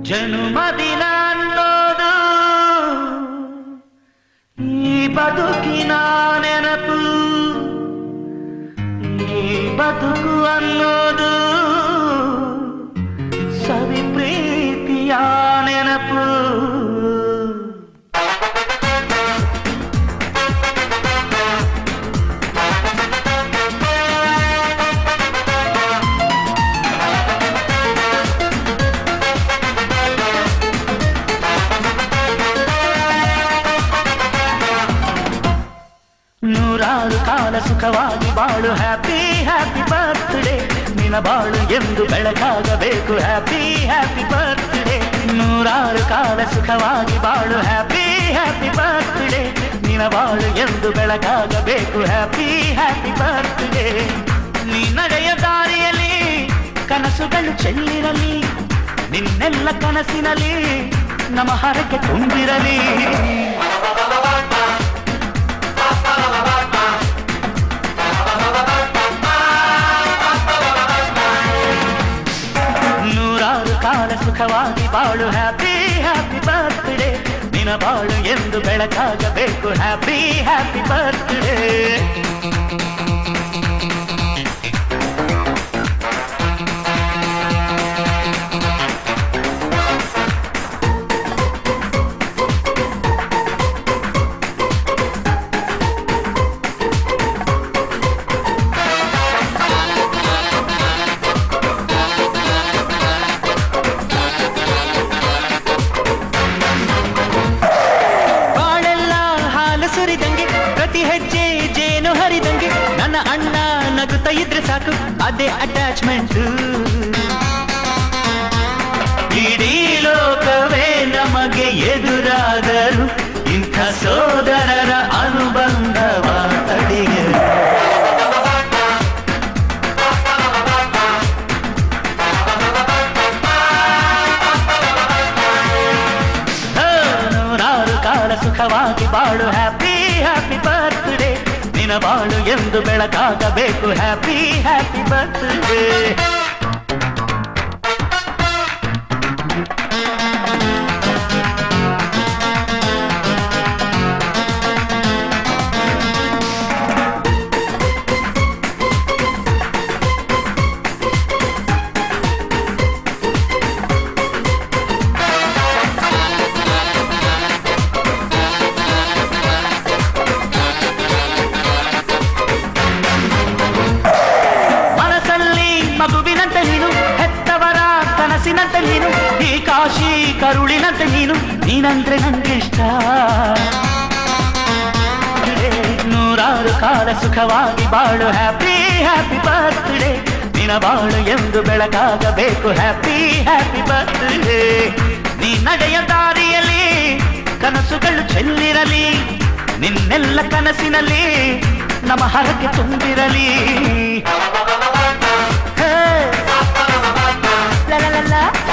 ಜನುಮದಿನ ಅನ್ನೋದು ಈ ಬದುಕಿನ ನೆನಪು, ಈ ಬದುಕು ಅನ್ನೋದು ಸವಿ ಪ್ರೀತಿಯ ನೆನಪು. ನೂರಾರು ಕಾಲ ಸುಖವಾಗಿ ಬಾಳು, ಹ್ಯಾಪಿ ಹ್ಯಾಪಿ ಬರ್ತ್ಡೇ, ನಿನ ಬಾಳು ಎಂದು ಬೆಳಕಾಗಬೇಕು, ಹ್ಯಾಪಿ ಹ್ಯಾಪಿ ಬರ್ತ್ಡೇ. ನೂರಾರು ಕಾಲ ಸುಖವಾಗಿ ಬಾಳು, ಹ್ಯಾಪಿ ಹ್ಯಾಪಿ ಬರ್ತ್ಡೇ, ನಿನ ಬಾಳು ಎಂದು ಬೆಳಕಾಗಬೇಕು, ಹ್ಯಾಪಿ ಹ್ಯಾಪಿ ಬರ್ತ್ಡೇ. ನೀ ನಡೆಯ ದಾರಿಯಲ್ಲಿ ಕನಸುಗಳು ಚೆಲ್ಲಿರಲಿ, ನಿನ್ನೆಲ್ಲ ಕನಸಿನಲ್ಲಿ ನಮ್ಮ ಹರಕೆ ತುಂಬಿರಲಿ. ಕಾಲ ಸುಖವಾಗಿ ಬಾಳು, ಹ್ಯಾಪಿ ಹ್ಯಾಪಿ ಬರ್ತ್ಡೇ, ನಿನ ಬಾಳು ಎಂದು ಬೆಳಕಾಗಬೇಕು, ಹ್ಯಾಪಿ ಹ್ಯಾಪಿ ಬರ್ತ್ಡೇ. ಪ್ರತಿ ಹೆಜ್ಜೆ ಜೇನು ಹರಿದಂಗೆ ನನ್ನ ಅಣ್ಣ ನಗುತ್ತಾ ಇದ್ರೆ ಸಾಕು, ಅದೇ ಅಟ್ಯಾಚ್ಮೆಂಟ್. ಇಡೀ ಲೋಕವೇ ನಮಗೆ ಎದುರಾದರು ಇಂಥ ಸೋದರರ ಅನುಬಂಧವ ತಡೆಯಲು. ನೂರಾರು ಕಾಲ ಸುಖವಾಗಿ ಬಾಳು, ಹ್ಯಾಪಿ ಹ್ಯಾಪಿ ಬರ್ತ್ಡೇ, ನಿನ ಬಾಳು ಎಂದು ಬೆಳಕಾಗಬೇಕು, ಹ್ಯಾಪಿ ಹ್ಯಾಪಿ ಬರ್ತ್ಡೇ. ಮಗುವಿನಂತೆ ನೀನು, ಹೆತ್ತವರ ಕನಸಿನಂತೆ ನೀನು, ಈ ಕಾಶಿ ಕರುಳಿನಂತೆ ನೀನು, ನೀನಂದ್ರೆ ನಂಗಿಷ್ಟ. ನೂರಾರು ಕಾಲ ಸುಖವಾಗಿ ಬಾಳು, ಹ್ಯಾಪಿ ಹ್ಯಾಪಿ ಬರ್ತ್ಡೇ, ನಿನ ಬಾಳು ಎಂದು ಬೆಳಕಾಗಬೇಕು, ಹ್ಯಾಪಿ ಹ್ಯಾಪಿ ಬರ್ತ್ಡೇ. ನೀ ನಡೆಯ ದಾರಿಯಲ್ಲಿ ಕನಸುಗಳು ಚೆಲ್ಲಿರಲಿ, ನಿನ್ನೆಲ್ಲ ಕನಸಿನಲ್ಲಿ ನಮ್ಮ ಹರಕೆ ತುಂಬಿರಲಿ. La la la la